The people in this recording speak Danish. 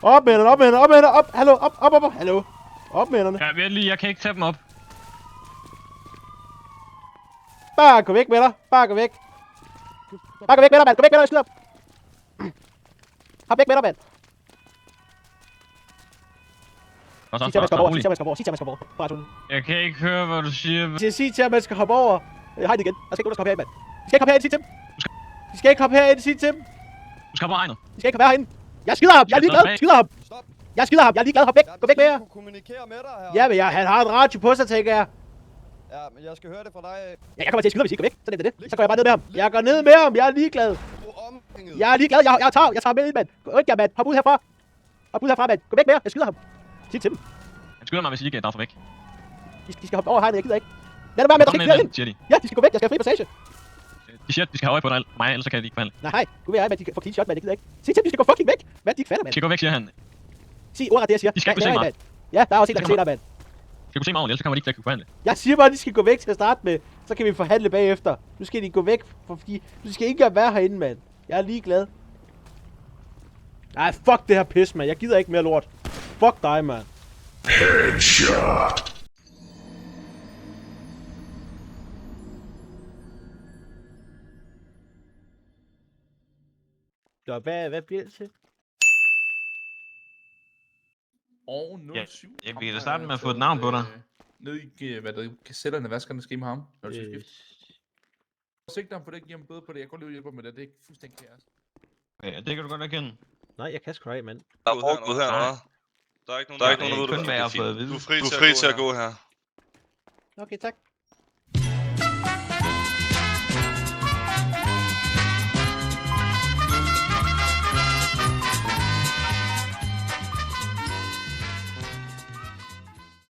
Op med hænderne, op med hænderne, op med hænderne, op! Hallo, op, hallo! Op med hænderne. Ja, vent lige, jeg kan ikke tage dem op. Bare gå væk med dig, bare gå væk. Bare gå væk med dig, mand, gå væk med dig, jeg skyder. Hop væk med dig, mand. Sig til ham, man skal hoppe over, sig til ham, man skal hoppe over, sig til ham, man skal hoppe over. Bare sådan. Jeg kan ikke høre, hvad du siger. Sig til ham, man skal hoppe over. Jeg har det igen. Der skal ikke nogen, der skal hoppe herind, mand. De skal ikke hoppe herind, sig til dem. De skal ikke hoppe herind, sig til dem. Du skal på egnet. De skal ikke hoppe herinde. Jeg skyder ham, jeg er ligeglad, skyder ham. Stop. Jeg skyder ham, jeg er ligeglad, hop væk, gå væk med jer. Jeg kunne kommunikere med dig her. Ja, men han har en radio på sig, tænker jeg. Ja, men jeg skal høre det fra dig. Ja, jeg kommer til at skyde ham, hvis I ikke går væk. Sådan er det. Så går jeg bare ned med ham. Jeg går ned med ham, jeg er ligeglad. Du er omhænget. Jeg er ligeglad, jeg tager med ind, mand. Gå ikke, mand. Hop ud herfra. Hop ud herfra, mand. Gå væk med jer, jeg skyder ham. Sig til dem. Han skyder mig, hvis I ikke drager væk. De skal hoppe over hegnet, jeg gider ikke. Lad det være med, der skal ikke flere ind. Siger de. Ja, de skal gå væk, jeg skal have fri passage. De siger, at de skal have øje på mig, ellers så kan de ikke forhandle. Nej, gud ved jeg, mand. De kan få clean shot, mand. Jeg gider ikke. Sig til dem, de skal gå fucking væk. Mand, de er ikke fatter, De mand. skal gå væk, siger han. Sig ordret det, jeg siger. De skal ikke kunne se mig. Ja, der er også en, der kan se dig, mand. De skal kunne se mig ordentligt, ellers så kommer de ikke til at kunne forhandle. Jeg siger bare, at de skal gå væk til at starte med. Så kan vi forhandle bagefter. Nu skal de gå væk, fordi du skal ikke engang være herinde, mand. Jeg er ligeglad. Nej, fuck det her pis, mand. Jeg gider ikke mere lort. Fuck dig, mand. Headshot. Så hvad bliver det til? Og 07. Ja, vi kan da starte med at få et navn på dig. Ned i, hvad der kassetterne, hvad skal der ske med ham? Sigter ham for det, ikke give ham bøde på det. Jeg går lige ud og hjælper med det. Det er ikke fuldstændig kaos. Ja, det kan du godt erkende. Nej, jeg kan sgu da ikke, mand. Der er forbud her, hva'? Der er ikke nogen, der kun hvad jeg har fået at vide. Du er fri til at gå her. Okay, tak.